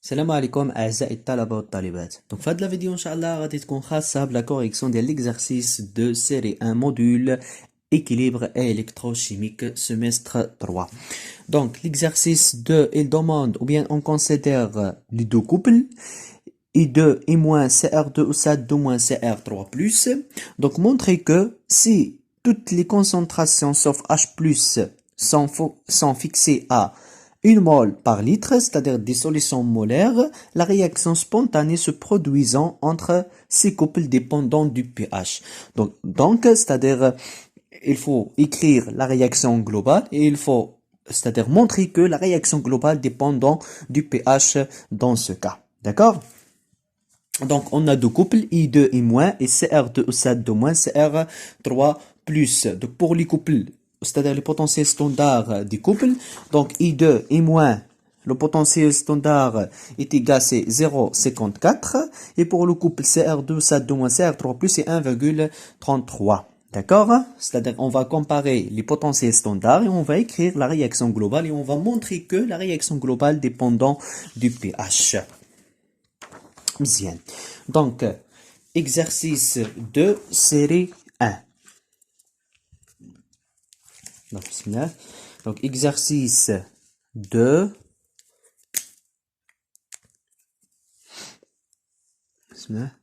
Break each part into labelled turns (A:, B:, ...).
A: السلام عليكم أعزائي الطلبة والطالبات. Donc في هاد la vidéo إن شاء الله غادي تكون خاصة بلا correction ديال l'exercice de série 1 module équilibre électrochimique semestre 3. Donc l'exercice 2 il demande ou bien on considère les deux couples I2 et moins CR2 ou SAT2 moins CR3 plus. Donc montrer que si toutes les concentrations sauf H+, sont fixées à 1 mol par litre, c'est-à-dire des solutions molaires, la réaction spontanée se produisant entre ces couples dépendant du pH. Donc c'est-à-dire, il faut écrire la réaction globale et il faut, c'est-à-dire montrer que la réaction globale dépendant du pH dans ce cas. D'accord? Donc, on a deux couples, I2 et moins, et CR2 ou SAT2 moins, CR3 plus. Donc, pour les couples, c'est-à-dire le potentiel standard des couples, donc I2 et moins, le potentiel standard est égal à 0,54. Et pour le couple CR2, SAT2 moins, CR3 plus, c'est 1,33. D'accord? C'est-à-dire, on va comparer les potentiels standards et on va écrire la réaction globale et on va montrer que la réaction globale dépendant du pH. Bien. Donc, exercice 2, série 1. Donc, exercice 2.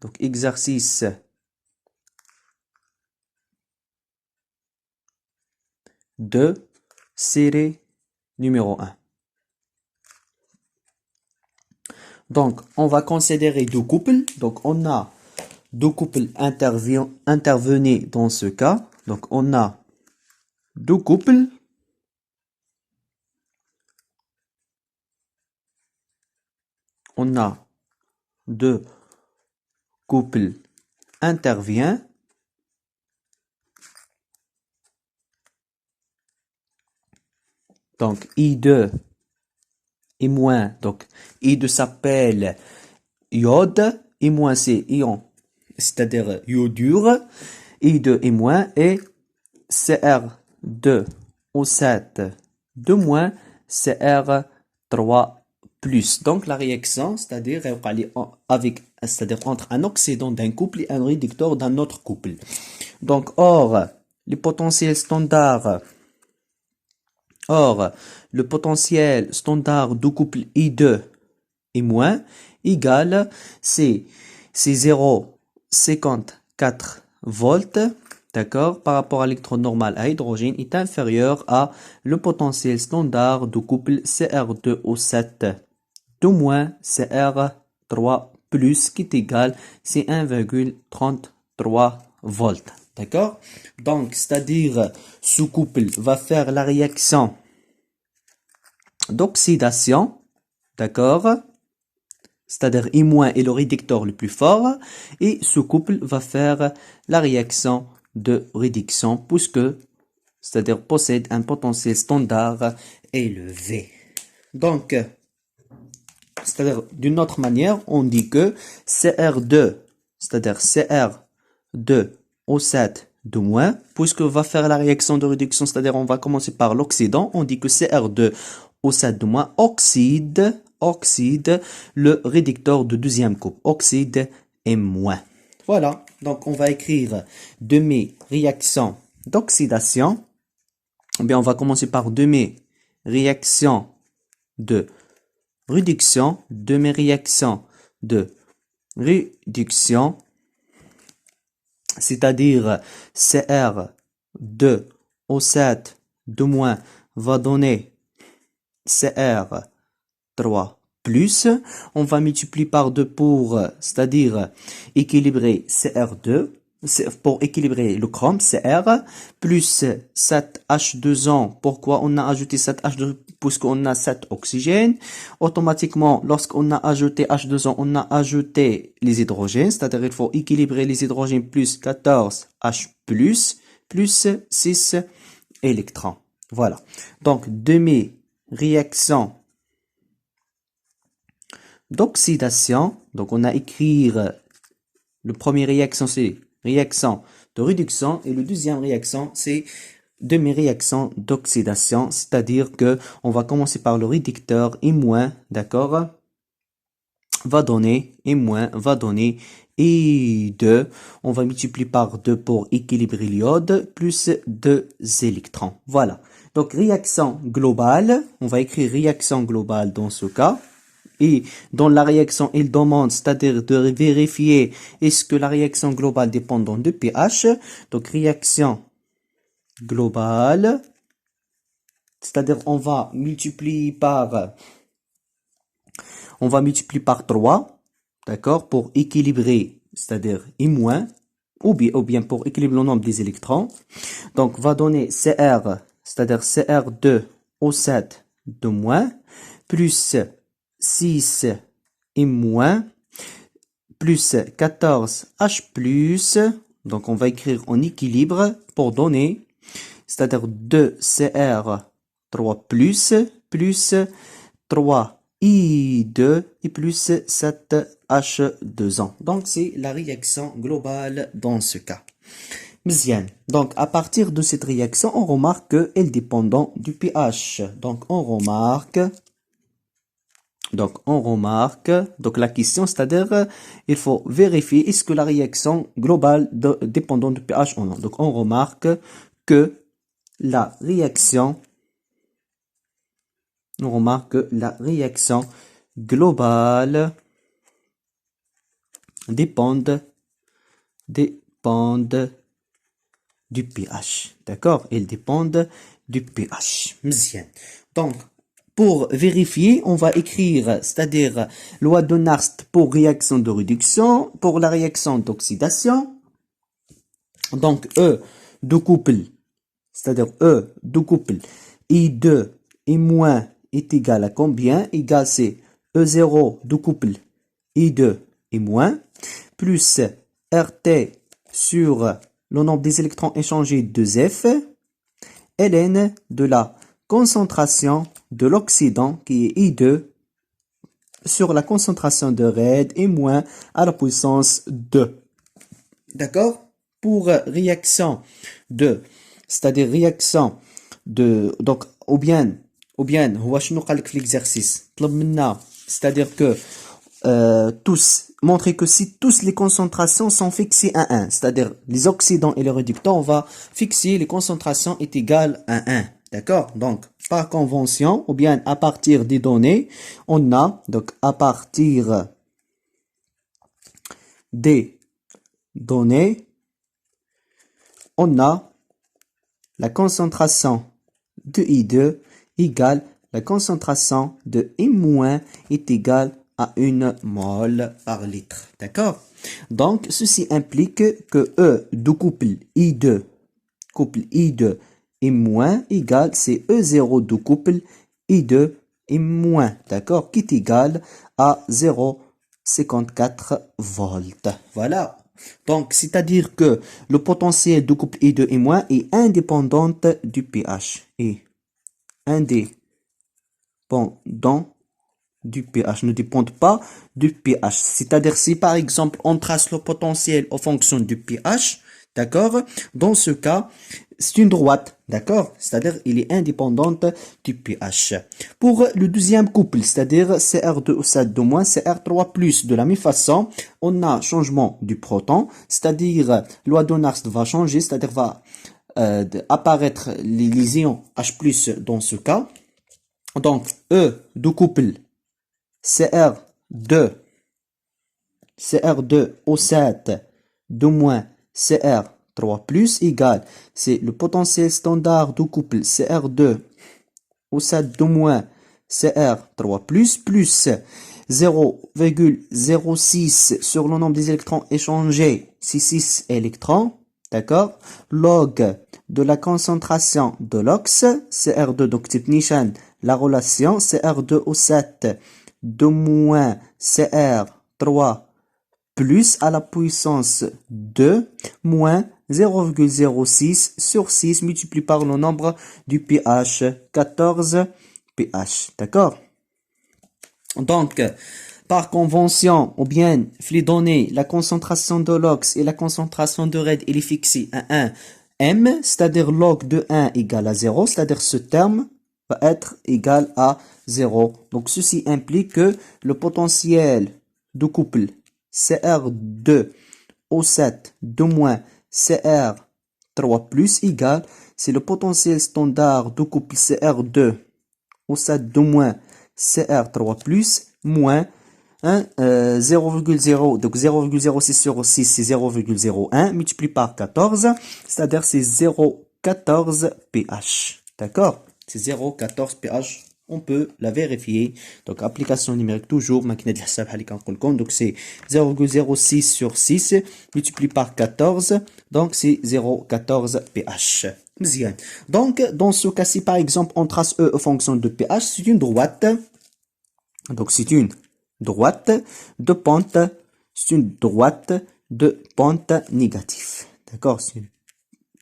A: Donc, exercice 2, série numéro 1. Donc, on va considérer deux couples. Donc, on a deux couples intervenus dans ce cas. Donc, on a deux couples. On a deux couples intervient. Donc, I2 et moins. Donc, I2 s'appelle iode. Et moins, c'est ion, c'est-à-dire iodure. I2 et moins. Et CR2O7 de moins, CR3 plus. Donc, la réaction, c'est-à-dire avec, c'est-à-dire entre un oxydant d'un couple et un réducteur d'un autre couple. Donc, or, le potentiel standard du couple I2 et moins égale, c'est 0,54 volts, d'accord, par rapport à l'électron normal à hydrogène est inférieur à le potentiel standard du couple CR2O7 de moins CR3 plus qui est égal, c'est 1,33 volts. D'accord? Donc, c'est-à-dire, ce couple va faire la réaction d'oxydation, d'accord? C'est-à-dire I- est le réducteur le plus fort, et ce couple va faire la réaction de réduction, puisque, c'est-à-dire possède un potentiel standard élevé. Donc, c'est-à-dire d'une autre manière, on dit que CR2, c'est-à-dire CR2O7 de moins, puisque va faire la réaction de réduction, c'est-à-dire on va commencer par l'oxydant, on dit que CR2O7 de moins oxyde le réducteur de deuxième couple, oxyde et moins. Voilà, donc on va écrire demi-réaction d'oxydation, ou bien on va commencer par demi-réaction de réduction, demi-réaction de réduction, c'est-à-dire CR2O7 de moins va donner CR3 plus. On va multiplier par 2 pour, c'est-à-dire équilibrer CR2, pour équilibrer le chrome CR, plus 7H2O. Pourquoi on a ajouté 7H2O? Puisqu'on a 7 oxygènes. Automatiquement, lorsqu'on a ajouté H2O, on a ajouté les hydrogènes, c'est-à-dire il faut équilibrer les hydrogènes plus 14H plus 6 électrons. Voilà. Donc, demi-réaction d'oxydation. Donc, on a écrit le premier réaction, c'est réaction de réduction et le deuxième réaction, c'est demi-réaction d'oxydation, c'est-à-dire que on va commencer par le réducteur I-, d'accord? va donner, et moins va donner I2. On va multiplier par 2 pour équilibrer l'iode, plus 2 électrons. Voilà. Donc, réaction globale, on va écrire réaction globale dans ce cas. Et dans la réaction, il demande, c'est-à-dire de vérifier est-ce que la réaction globale dépend de pH. Donc, réaction globale, c'est-à-dire on va multiplier par 3, d'accord, pour équilibrer, c'est-à-dire I-, ou bien pour équilibrer le nombre des électrons. Donc, va donner Cr, c'est-à-dire Cr2O7 de moins, plus 6 I-, plus 14 H+, donc on va écrire en équilibre pour donner, c'est-à-dire 2Cr3+, plus 3I2 et plus 7H2O. Donc, c'est la réaction globale dans ce cas. Bien. Donc, à partir de cette réaction, on remarque qu'elle dépend du pH. Donc, on remarque, donc la question, c'est-à-dire, il faut vérifier est-ce que la réaction globale dépend du pH ou non. Donc, on remarque que la réaction globale dépend du pH. D'accord? Ils dépendent du pH. Bien. Donc, pour vérifier, on va écrire, c'est-à-dire loi de Nernst pour réaction de réduction, pour la réaction d'oxydation. Donc, E de couple, c'est-à-dire E de couple, I2 et moins est égal à combien? Égal, c'est E0 de couple, I2 et moins, plus RT sur le nombre des électrons échangés 2F, ln de la concentration de l'oxydant qui est I2 sur la concentration de RED et moins à la puissance 2. D'accord? Pour réaction de, c'est-à-dire réaction de, donc, ou bien, هو شنو قال لك في l'exercice طلب منا, c'est-à-dire que montrer que si tous les concentrations sont fixées à 1, c'est-à-dire les oxydants et les réductants, on va fixer les concentrations est égales à 1. D'accord? Donc, par convention, ou bien à partir des données, on a, donc à partir des données, on a la concentration de I2 égale la concentration de I- est égale à 1 mol par litre. D'accord? Donc, ceci implique que E de couple I2 et moins égale, c'est E0 de couple I2 et moins, d'accord, qui est égal à 0,54 volts. Voilà. Donc, c'est-à-dire que le potentiel de couple I2 et moins est indépendante du pH. Et indépendant du pH, ne dépend pas du pH. C'est-à-dire si par exemple on trace le potentiel en fonction du pH, d'accord, dans ce cas, c'est une droite, d'accord, c'est-à-dire il est indépendante du pH. Pour le deuxième couple, c'est-à-dire Cr2O7 de moins, Cr3+, de la même façon, on a changement du proton, c'est-à-dire loi de Nernst va changer, c'est-à-dire va apparaître les ions H+, dans ce cas. Donc, E de couple Cr2, Cr2O7 de moins Cr3+ égale, c'est le potentiel standard de couple Cr2O7 de moins Cr3+ plus 0,06 sur le nombre des électrons échangés, c'est 6 électrons, d'accord, log de la concentration de l'ox, Cr2, donc technicien, la relation Cr2O7 de moins Cr3 plus à la puissance 2 moins 0,06 sur 6 multiplié par le nombre du pH, 14 pH, d'accord? Donc, par convention, ou bien, les données, la concentration de l'ox et la concentration de RED, elle est fixée à 1 M, c'est-à-dire log de 1 égale à 0, c'est-à-dire ce terme va être égal à 0. Donc, ceci implique que le potentiel de couple CR2 O7 de moins CR3 plus égale, c'est le potentiel standard de couple CR2 O7 de moins CR3 plus moins 0,0, donc 0,06 sur 6 c'est 0,01 multiplié par 14, c'est-à-dire c'est 0,14 pH. D'accord? C'est 0,14 pH. On peut la vérifier. Donc, application numérique toujours. Donc, c'est 0,06 sur 6 multiplié par 14. Donc, c'est 0,14 pH. Bien. Donc, dans ce cas-ci, par exemple, on trace E en fonction de pH, c'est une droite. Donc, c'est une droite de pente. C'est une droite de pente négative. D'accord? C'est une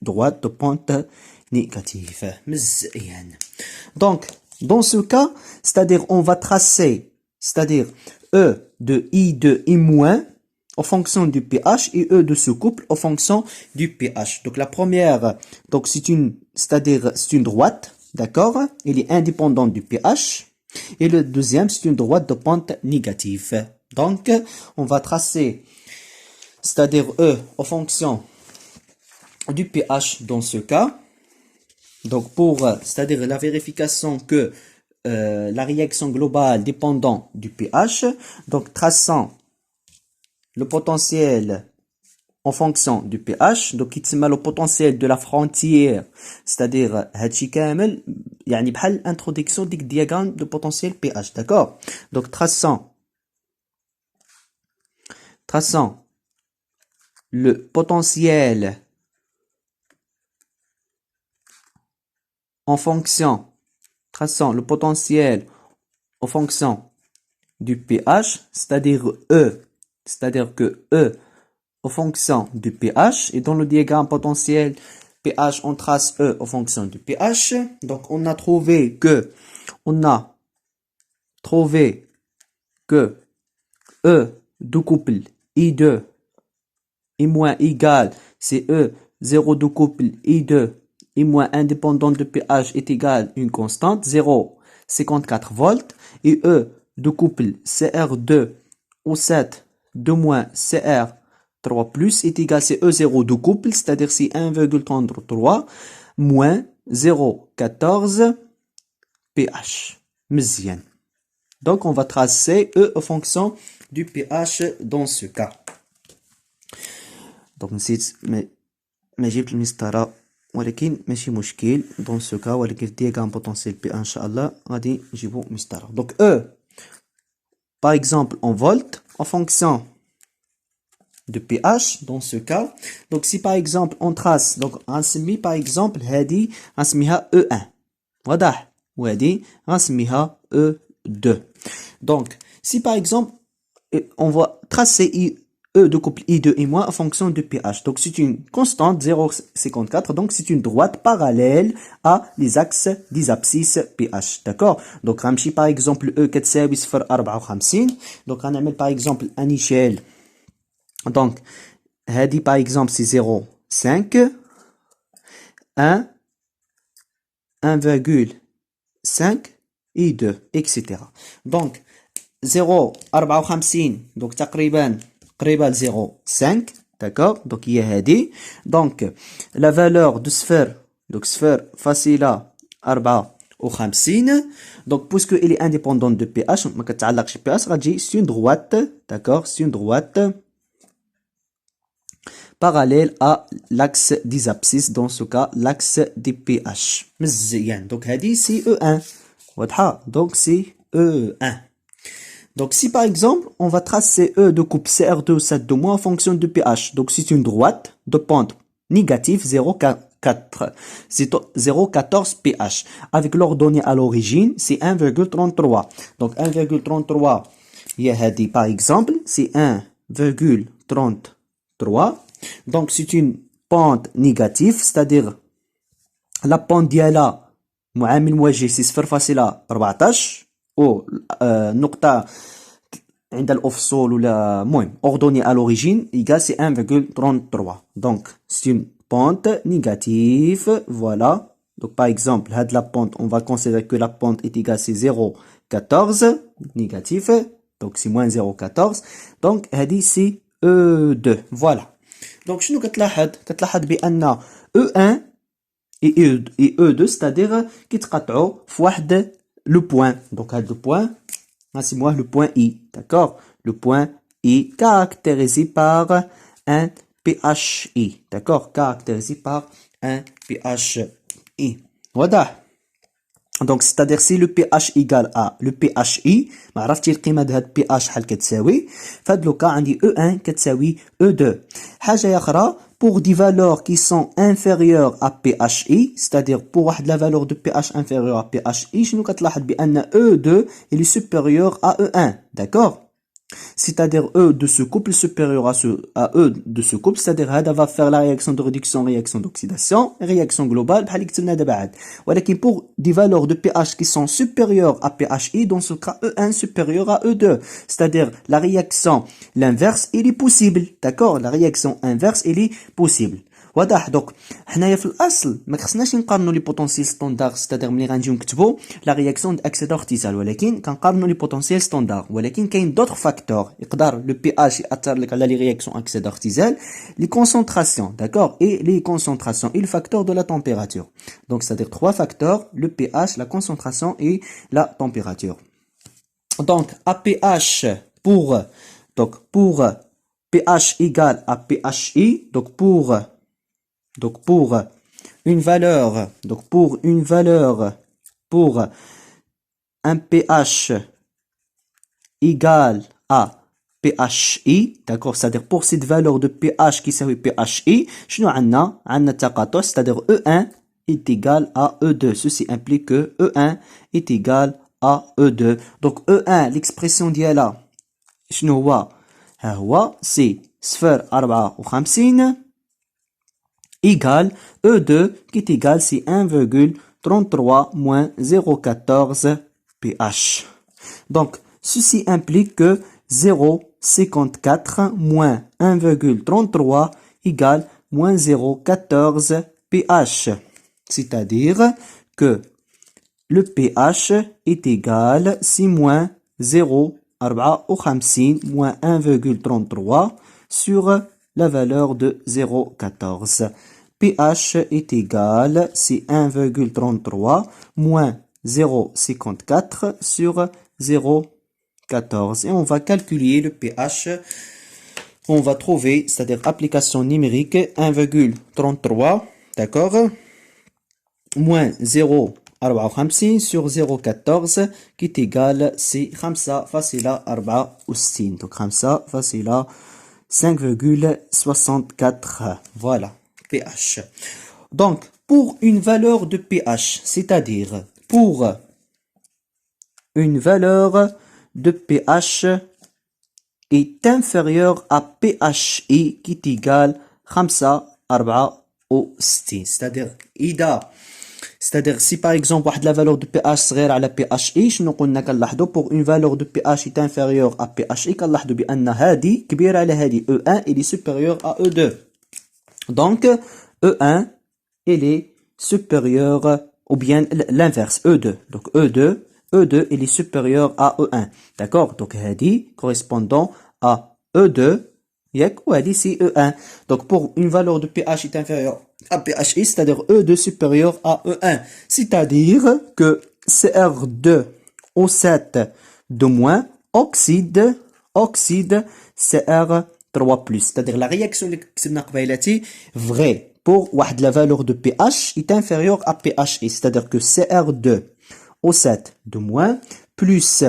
A: droite de pente négative. Donc, dans ce cas, c'est-à-dire on va tracer, c'est-à-dire E de I2 I- en fonction du pH et E de ce couple en fonction du pH. Donc la première, donc c'est-à-dire c'est une droite, d'accord? Elle est indépendante du pH. Et le deuxième, c'est une droite de pente négative. Donc, on va tracer, c'est-à-dire E en fonction du pH dans ce cas. Donc c'est-à-dire la vérification que la réaction globale dépendant du pH, donc traçant le potentiel en fonction du pH, donc يتسمى le potentiel de la frontière, c'est-à-dire هادشي كامل يعني بحال introduction ديك diagramme de potentiel pH, d'accord? Donc traçant le potentiel en fonction, traçant le potentiel en fonction du pH, c'est-à-dire E, c'est-à-dire que E en fonction du pH, et dans le diagramme potentiel pH, on trace E en fonction du pH. Donc, on a trouvé que E de couple I2 I- égale, c'est E 0 de couple I2 I- indépendant de pH est égal à une constante, 0,54 volts, et E de couple CR2 O7 de moins CR3 plus est égal, c'est E0 de couple, c'est-à-dire c'est 1,33 moins 0,14 pH. مزيان. Donc on va tracer E en fonction du pH dans ce cas. Donc نسيت ما جبت المسطرة ولكن ماشي مشكل dans ce cas, ولكن في diagramme potentiel P1 ان شاء الله غادي نجيبو مسطرة. Donc E par exemple en volts en fonction de pH dans ce cas. Donc si par exemple on trace, donc غنسمي par exemple هذه غنسميها E1 واضح وهذه غنسميها E2. Donc si par exemple on va tracer E de couple I2 et moi en fonction de pH. Donc c'est une constante 0,54. Donc c'est une droite parallèle à les axes des abscisses pH. D'accord? Donc غنمشي par exemple E كتساوي 0,54. Donc غنعمل par exemple un échelle. Donc هذه par exemple c'est 0,5 1 1,5 et 2 etc. Donc 0,54 donc تقريبا قريبة 0,5 d'accord donc هي هذه donc la valeur de صفر donc صفر فاصلة 54 donc puisque elle est indépendante de pH ما كتعلقش pH غتجي c'est une droite d'accord c'est une droite parallèle à l'axe des abscisses dans ce cas l'axe des pH مزيان donc هذه c'est E1 واضحة donc c'est E1. Donc, si par exemple, on va tracer E de couple CR2 7 de moins en fonction de pH. Donc, c'est une droite de pente négative 0,4. C'est 0,14 pH. Avec l'ordonnée à l'origine, c'est 1,33. Donc, 1,33, il y a dit par exemple, c'est 1,33. Donc, c'est une pente négative, c'est-à-dire la pente ديالها معامل موجه c'est 0,14. او نقطة عند الأفصول ولا المهم ordonnée à l'origine égale c'est 1,33. Donc c'est une pente négative, voilà. Donc par exemple, la pente, on va considérer que la pente est égale c'est 0,14 négatif. Donc, c'est moins 0,14. Donc, هذه c'est E2. Voilà. Donc, شنو كتلاحظ بأن E1 et E2, c'est-à-dire كيتقاطعوا في واحد le point. Donc, هذا le point, c'est moi le point I. D'accord? Le point I caractérisé par un PHI. D'accord? Caractérisé par un PHI. Voilà. Donc, c'est-à-dire si le pH égale à le pHI, ما عرفتي القيمة د هاد pH شحال كتساوي، فهاد لو كا عندي E1 كتساوي E2. حاجة أخرى pour des valeurs qui sont inférieures à pHI, c'est-à-dire pour واحد la valeur de pH inférieure à pHI, شنو كتلاحظ بأن E2 il est supérieur à E1. D'accord? C'est-à-dire E de ce couple supérieur à E de ce couple, c'est-à-dire هذا va faire la réaction de réduction, réaction d'oxydation, réaction globale, بحال اللي كتبنا دابا عاد. ولكن pour des valeurs de pH qui sont supérieures à pHI, dans ce cas E1 supérieur à E2, c'est-à-dire la réaction, l'inverse, il est possible. D'accord? La réaction inverse, il est possible. واضح. دوك حنايا في الاصل ما خصناش نقارنوا لي بوتونسييل ستاندار، ستادير ملي غنجيو نكتبوا لا رياكسيون د اكسيد اختزال، ولكن كنقارنوا لي بوتونسييل ستاندار. ولكن كاين دوطخ فاكتور يقدر لو بي اش ياثر لك على لي رياكسيون اكسيد اختزال، لي كونسونطراسيون. داكور؟ اي لي كونسونطراسيون اي لو فاكتور دو لا تمبيراتور. دونك ستادير 3 فاكتور: لو بي اش، لا كونسونطراسيون et la température. Donc APH pour pH égale à pHI, donc pour une valeur, pour un pH égal à pHI, d'accord, c'est-à-dire pour cette valeur de pH qui s'appelle pHI, شنو عندنا تقاطع, c'est-à-dire E1 est égal à E2. Ceci implique que E1 est égal à E2. Donc E1, l'expression ديالها شنو هو؟ ها هو سي 0.54 égale E2 qui est égal, c'est 1,33 moins 0,14 pH. Donc, ceci implique que 0,54 moins 1,33 égale moins 0,14 pH. C'est-à-dire que le pH est égal, c'est moins 0,54 moins 1,33 sur la valeur de 0,14. pH est égal, c'est 1,33 moins 0,54 sur 0,14. Et on va calculer le pH. On va trouver, c'est-à-dire application numérique, 1,33, d'accord, moins 0,54 sur 0,14 qui est égal, c'est 5,64. Donc 5,64. Voilà, pH. Donc, pour une valeur de pH, c'est-à-dire pour une valeur de pH est inférieure à pHI qui est égal 5,64. C'est-à-dire si par exemple واحد la valeur de pH صغير على pHI، شنو قلنا كنلاحظوا pour une valeur de pH est inférieure à pHI كنلاحظوا بأن هذه كبيرة على هذه E1 il est supérieur à E2. Donc E1 il est supérieur ou bien l'inverse E2. Donc E2 il est supérieur à E1. D'accord? Donc هذه correspondant à E2 ou هذه c'est E1. Donc pour une valeur de pH est inférieure à pHI, c'est-à-dire E2 supérieur à E1. C'est-à-dire que Cr2O7 de moins oxyde Cr3+. C'est-à-dire la réaction اللي كتبنا قبيلاتي vraie pour واحد la valeur de pH est inférieure à pHI. C'est-à-dire que Cr2O7 de moins plus,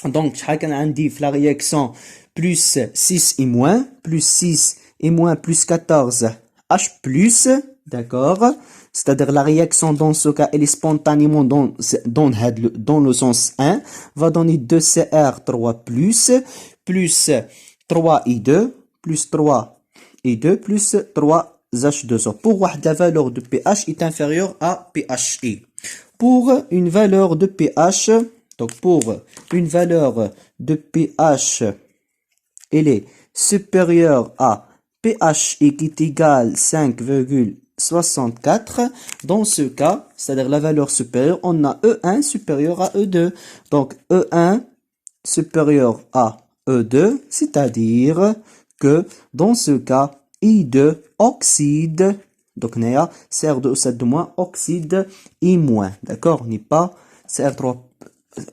A: donc شحال كان عندي في la réaction plus 6 et moins, plus 6 et moins plus 14 H+, d'accord, c'est-à-dire la réaction dans ce cas elle est spontanément dans le sens 1 va donner 2Cr3 plus 3I2 plus 3I2 plus 3H2O pour la valeur de pH est inférieure à pHI. Pour une valeur de pH, donc pour une valeur de pH elle est supérieure à pHI qui est égal 5,64. Dans ce cas, c'est-à-dire la valeur supérieure, on a E1 supérieur à E2. Donc E1 supérieur à E2, c'est-à-dire que dans ce cas, I2 oxyde, donc néa, CR2O7- oxyde I-, d'accord, n'est pas CR3,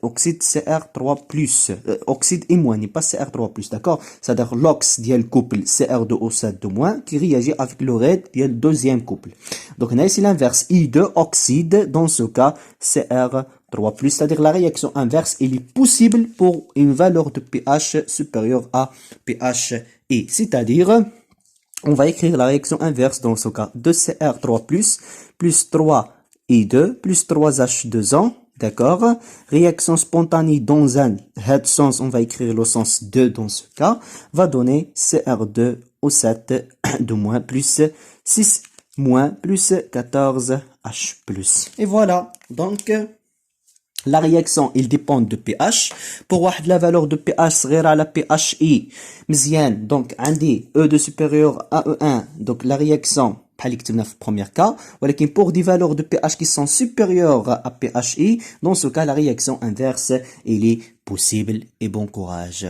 A: oxyde CR3+, oxyde I-, n'est pas CR3+, d'accord, c'est-à-dire l'ox ديال couple CR2O7- qui réagit avec le raid ديال deuxième couple. Donc on a ici l'inverse, I2 oxyde, dans ce cas CR3+, c'est-à-dire la réaction inverse, elle est possible pour une valeur de pH supérieure à pH I, c'est-à-dire on va écrire la réaction inverse dans ce cas. 2CR3+, plus 3I2, plus 3H2O, d'accord? Réaction spontanée dans un sens, on va écrire le sens 2 dans ce cas, va donner CR2O7- plus 6- plus 14H+. Et voilà, donc la réaction, il dépend de pH. Pour واحد la valeur de pH صغيرة على pH I مزيان, donc عندي E2 supérieur à E1, donc la réaction بحال اللي كتبنا في premier cas, ولكن pour des valeurs de pH qui sont supérieures à pH I, dans ce cas la réaction inverse elle est possible, et bon courage.